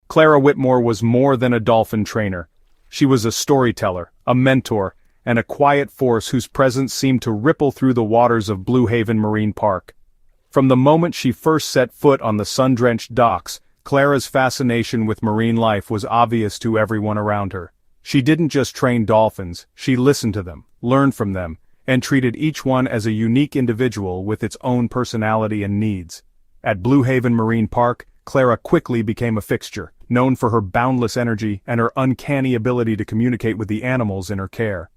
Clara Whitmore was more than a dolphin trainer. She was a storyteller, a mentor, and a quiet force whose presence seemed to ripple through the waters of Blue Haven Marine Park. From the moment she first set foot on the sun-drenched docks, Clara's fascination with marine life was obvious to everyone around her. She didn't just train dolphins, she listened to them, learned from them, and treated each one as a unique individual with its own personality and needs. At Blue Haven Marine Park, Clara quickly became a fixture, known for her boundless energy and her uncanny ability to communicate with the animals in her care.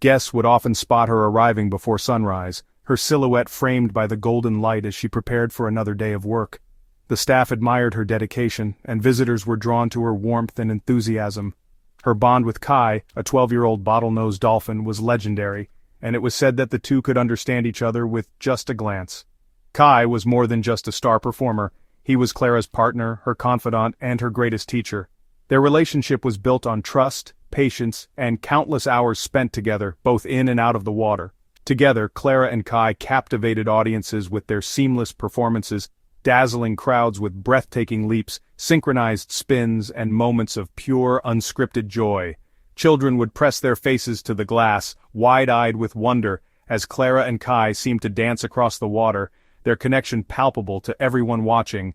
Guests would often spot her arriving before sunrise, her silhouette framed by the golden light as she prepared for another day of work. The staff admired her dedication, and visitors were drawn to her warmth and enthusiasm. Her bond with Kai, a 12-year-old bottlenose dolphin, was legendary, and it was said that the two could understand each other with just a glance. Kai was more than just a star performer. He was Clara's partner, her confidant, and her greatest teacher. Their relationship was built on trust, patience, and countless hours spent together, both in and out of the water. Together, Clara and Kai captivated audiences with their seamless performances, dazzling crowds with breathtaking leaps, synchronized spins, and moments of pure, unscripted joy. Children would press their faces to the glass, wide-eyed with wonder, as Clara and Kai seemed to dance across the water, their connection palpable to everyone watching.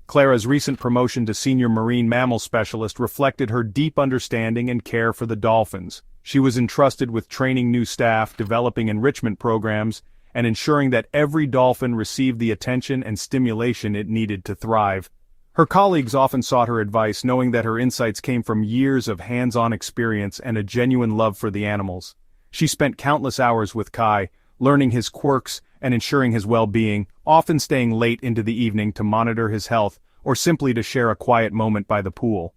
Clara's recent promotion to senior marine mammal specialist reflected her deep understanding and care for the dolphins. She was entrusted with training new staff, developing enrichment programs, and ensuring that every dolphin received the attention and stimulation it needed to thrive. Her colleagues often sought her advice, knowing that her insights came from years of hands-on experience and a genuine love for the animals. She spent countless hours with Kai, learning his quirks and ensuring his well-being, often staying late into the evening to monitor his health or simply to share a quiet moment by the pool.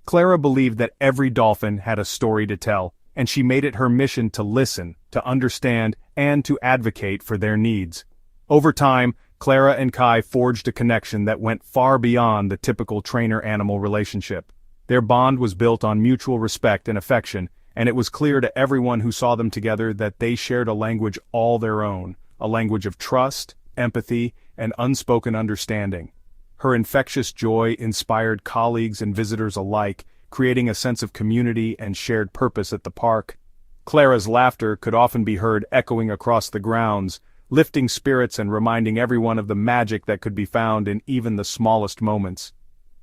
Clara believed that every dolphin had a story to tell, and she made it her mission to listen, to understand, and to advocate for their needs. Over time, Clara and Kai forged a connection that went far beyond the typical trainer-animal relationship. Their bond was built on mutual respect and affection, and it was clear to everyone who saw them together that they shared a language all their own, a language of trust, empathy, and unspoken understanding. Her infectious joy inspired colleagues and visitors alike, creating a sense of community and shared purpose at the park. Clara's laughter could often be heard echoing across the grounds, lifting spirits and reminding everyone of the magic that could be found in even the smallest moments.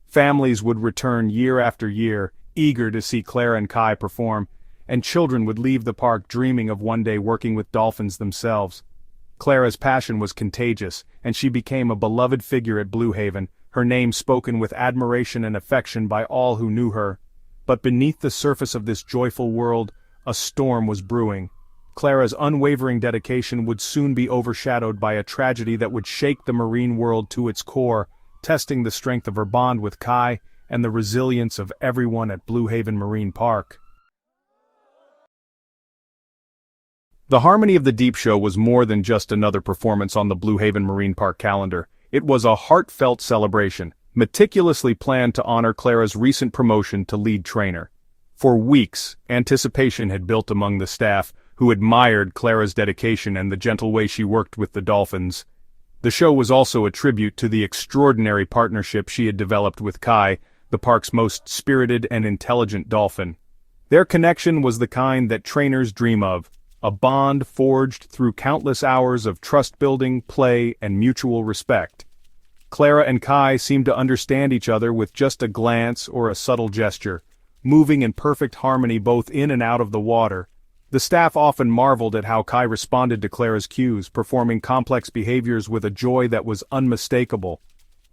Families would return year after year, eager to see Clara and Kai perform, and children would leave the park dreaming of one day working with dolphins themselves. Clara's passion was contagious, and she became a beloved figure at Blue Haven, her name spoken with admiration and affection by all who knew her. But beneath the surface of this joyful world, a storm was brewing. Clara's unwavering dedication would soon be overshadowed by a tragedy that would shake the marine world to its core, testing the strength of her bond with Kai and the resilience of everyone at Blue Haven Marine Park. The Harmony of the Deep show was more than just another performance on the Blue Haven Marine Park calendar. It was a heartfelt celebration, meticulously planned to honor Clara's recent promotion to lead trainer. For weeks, anticipation had built among the staff, who admired Clara's dedication and the gentle way she worked with the dolphins. The show was also a tribute to the extraordinary partnership she had developed with Kai, the park's most spirited and intelligent dolphin. Their connection was the kind that trainers dream of, a bond forged through countless hours of trust-building, play, and mutual respect. Clara and Kai seemed to understand each other with just a glance or a subtle gesture, moving in perfect harmony both in and out of the water. The staff often marveled at how Kai responded to Clara's cues, performing complex behaviors with a joy that was unmistakable.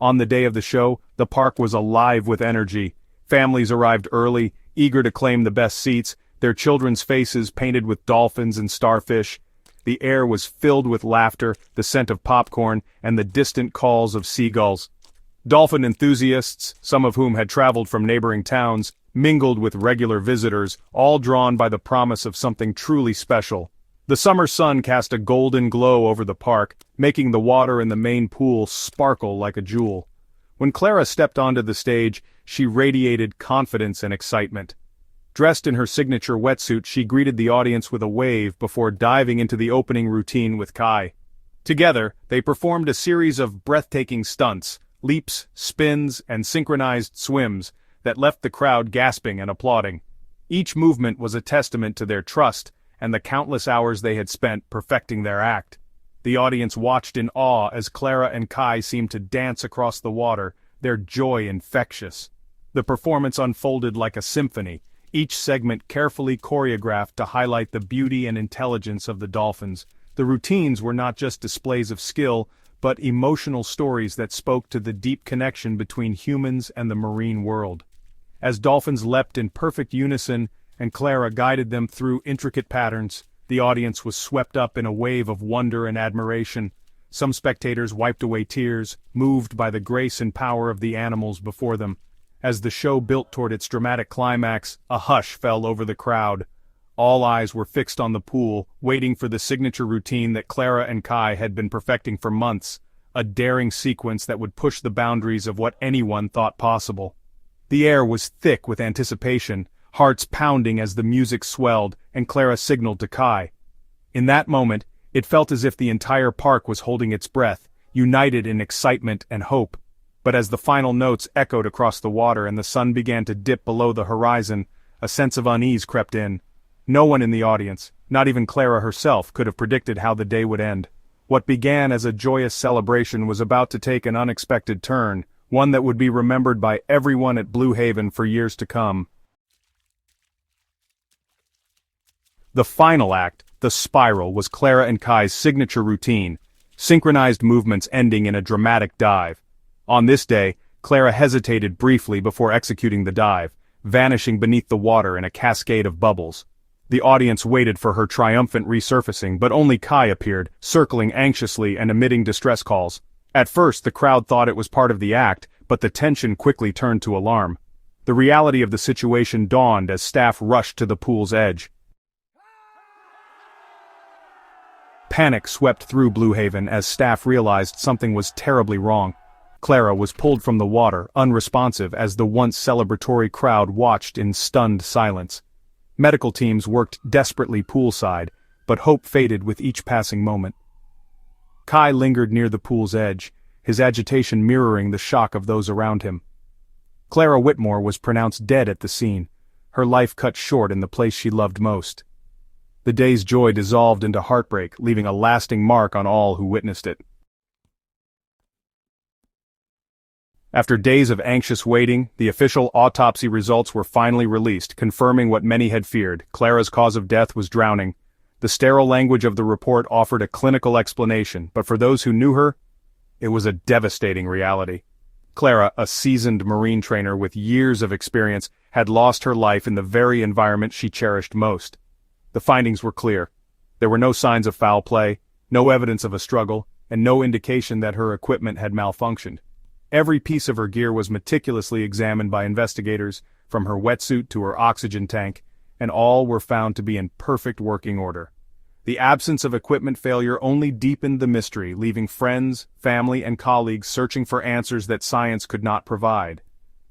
On the day of the show, the park was alive with energy. Families arrived early, eager to claim the best seats, their children's faces painted with dolphins and starfish. The air was filled with laughter, the scent of popcorn, and the distant calls of seagulls. Dolphin enthusiasts, some of whom had traveled from neighboring towns, mingled with regular visitors, all drawn by the promise of something truly special. The summer sun cast a golden glow over the park, making the water in the main pool sparkle like a jewel. When Clara stepped onto the stage, she radiated confidence and excitement. Dressed in her signature wetsuit, she greeted the audience with a wave before diving into the opening routine with Kai. Together, they performed a series of breathtaking stunts, leaps, spins, and synchronized swims, that left the crowd gasping and applauding. Each movement was a testament to their trust and the countless hours they had spent perfecting their act. The audience watched in awe as Clara and Kai seemed to dance across the water, their joy infectious. The performance unfolded like a symphony, each segment carefully choreographed to highlight the beauty and intelligence of the dolphins. The routines were not just displays of skill, but emotional stories that spoke to the deep connection between humans and the marine world. As dolphins leapt in perfect unison and Clara guided them through intricate patterns, the audience was swept up in a wave of wonder and admiration. Some spectators wiped away tears, moved by the grace and power of the animals before them. As the show built toward its dramatic climax, a hush fell over the crowd. All eyes were fixed on the pool, waiting for the signature routine that Clara and Kai had been perfecting for months, a daring sequence that would push the boundaries of what anyone thought possible. The air was thick with anticipation, hearts pounding as the music swelled, and Clara signaled to Kai. In that moment, it felt as if the entire park was holding its breath, united in excitement and hope. But as the final notes echoed across the water and the sun began to dip below the horizon, a sense of unease crept in. No one in the audience, not even Clara herself, could have predicted how the day would end. What began as a joyous celebration was about to take an unexpected turn, one that would be remembered by everyone at Blue Haven for years to come. The final act, the spiral, was Clara and Kai's signature routine, synchronized movements ending in a dramatic dive. On this day, Clara hesitated briefly before executing the dive, vanishing beneath the water in a cascade of bubbles. The audience waited for her triumphant resurfacing, but only Kai appeared, circling anxiously and emitting distress calls. At first, the crowd thought it was part of the act, but the tension quickly turned to alarm. The reality of the situation dawned as staff rushed to the pool's edge. Panic swept through Blue Haven as staff realized something was terribly wrong. Clara was pulled from the water, unresponsive, as the once celebratory crowd watched in stunned silence. Medical teams worked desperately poolside, but hope faded with each passing moment. Kai lingered near the pool's edge, his agitation mirroring the shock of those around him. Clara Whitmore was pronounced dead at the scene, her life cut short in the place she loved most. The day's joy dissolved into heartbreak, leaving a lasting mark on all who witnessed it. After days of anxious waiting, the official autopsy results were finally released, confirming what many had feared. Clara's cause of death was drowning. The sterile language of the report offered a clinical explanation, but for those who knew her, it was a devastating reality. Clara, a seasoned marine trainer with years of experience, had lost her life in the very environment she cherished most. The findings were clear. There were no signs of foul play, no evidence of a struggle, and no indication that her equipment had malfunctioned. Every piece of her gear was meticulously examined by investigators, from her wetsuit to her oxygen tank, and all were found to be in perfect working order. The absence of equipment failure only deepened the mystery, leaving friends, family, and colleagues searching for answers that science could not provide.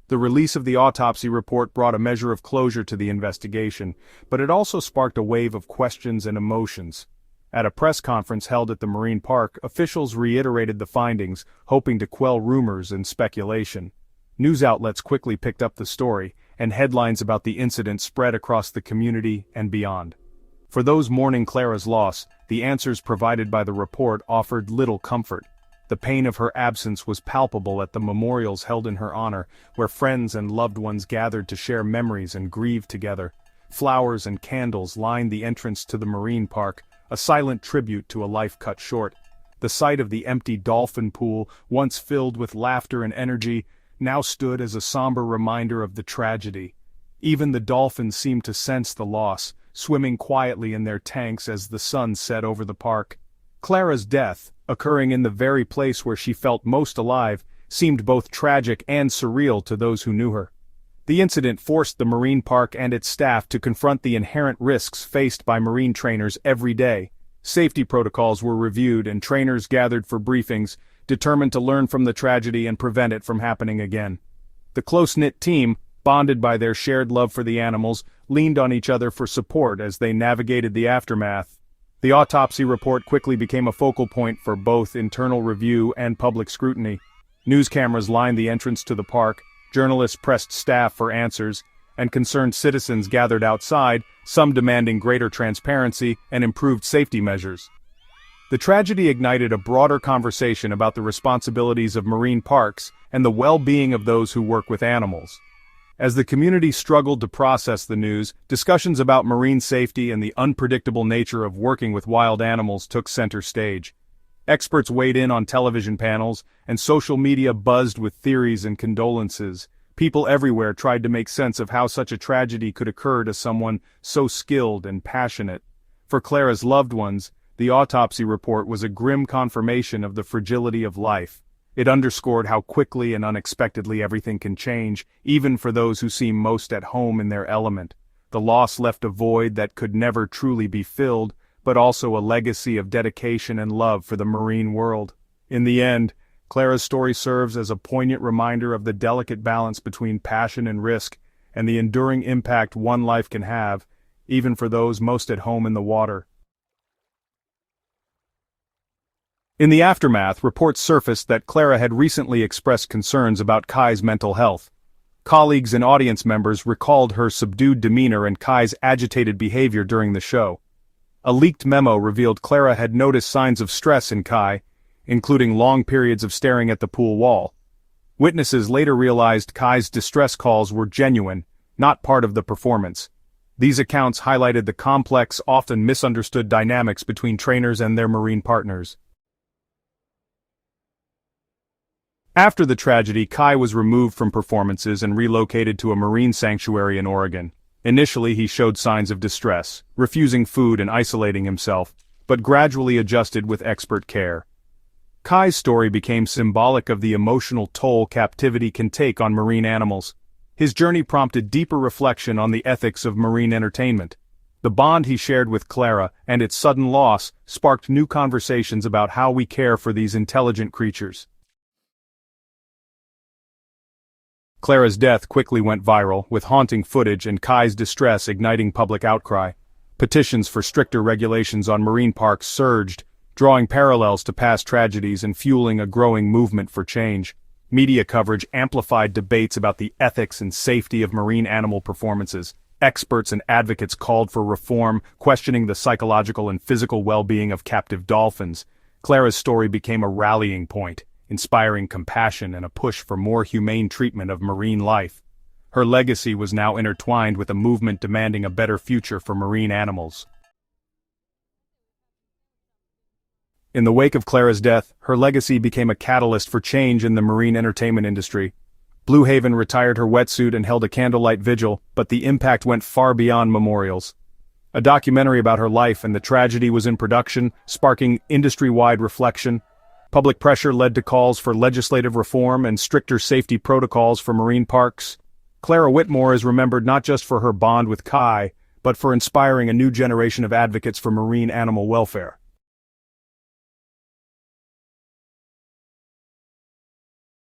The release of the autopsy report brought a measure of closure to the investigation, but it also sparked a wave of questions and emotions. At a press conference held at the Marine Park, officials reiterated the findings, hoping to quell rumors and speculation. News outlets quickly picked up the story, and headlines about the incident spread across the community and beyond. For those mourning Clara's loss, the answers provided by the report offered little comfort. The pain of her absence was palpable at the memorials held in her honor, where friends and loved ones gathered to share memories and grieve together. Flowers and candles lined the entrance to the Marine Park, a silent tribute to a life cut short. The sight of the empty dolphin pool, once filled with laughter and energy, now stood as a somber reminder of the tragedy. Even the dolphins seemed to sense the loss, swimming quietly in their tanks as the sun set over the park. Clara's death, occurring in the very place where she felt most alive, seemed both tragic and surreal to those who knew her. The incident forced the Marine Park and its staff to confront the inherent risks faced by marine trainers every day. Safety protocols were reviewed and trainers gathered for briefings, determined to learn from the tragedy and prevent it from happening again. The close-knit team, bonded by their shared love for the animals, leaned on each other for support as they navigated the aftermath. The autopsy report quickly became a focal point for both internal review and public scrutiny. News cameras lined the entrance to the park, Journalists pressed staff for answers, and concerned citizens gathered outside, some demanding greater transparency and improved safety measures. The tragedy ignited a broader conversation about the responsibilities of marine parks and the well-being of those who work with animals. As the community struggled to process the news, discussions about marine safety and the unpredictable nature of working with wild animals took center stage. Experts weighed in on television panels, and social media buzzed with theories and condolences. People everywhere tried to make sense of how such a tragedy could occur to someone so skilled and passionate. For Clara's loved ones, the autopsy report was a grim confirmation of the fragility of life. It underscored how quickly and unexpectedly everything can change, even for those who seem most at home in their element. The loss left a void that could never truly be filled, but also a legacy of dedication and love for the marine world. In the end, Clara's story serves as a poignant reminder of the delicate balance between passion and risk, and the enduring impact one life can have, even for those most at home in the water. In the aftermath, reports surfaced that Clara had recently expressed concerns about Kai's mental health. Colleagues and audience members recalled her subdued demeanor and Kai's agitated behavior during the show. A leaked memo revealed Clara had noticed signs of stress in Kai, including long periods of staring at the pool wall. Witnesses later realized Kai's distress calls were genuine, not part of the performance. These accounts highlighted the complex, often misunderstood dynamics between trainers and their marine partners. After the tragedy, Kai was removed from performances and relocated to a marine sanctuary in Oregon. Initially, he showed signs of distress, refusing food and isolating himself, but gradually adjusted with expert care. Kai's story became symbolic of the emotional toll captivity can take on marine animals. His journey prompted deeper reflection on the ethics of marine entertainment. The bond he shared with Clara and its sudden loss sparked new conversations about how we care for these intelligent creatures. Clara's death quickly went viral, with haunting footage and Kai's distress igniting public outcry. Petitions for stricter regulations on marine parks surged, drawing parallels to past tragedies and fueling a growing movement for change. Media coverage amplified debates about the ethics and safety of marine animal performances. Experts and advocates called for reform, questioning the psychological and physical well-being of captive dolphins. Clara's story became a rallying point, inspiring compassion and a push for more humane treatment of marine life. Her legacy was now intertwined with a movement demanding a better future for marine animals. In the wake of Clara's death, her legacy became a catalyst for change in the marine entertainment industry. Blue Haven retired her wetsuit and held a candlelight vigil, but the impact went far beyond memorials. A documentary about her life and the tragedy was in production, sparking industry-wide reflection. Public pressure led to calls for legislative reform and stricter safety protocols for marine parks. Clara Whitmore is remembered not just for her bond with Kai, but for inspiring a new generation of advocates for marine animal welfare.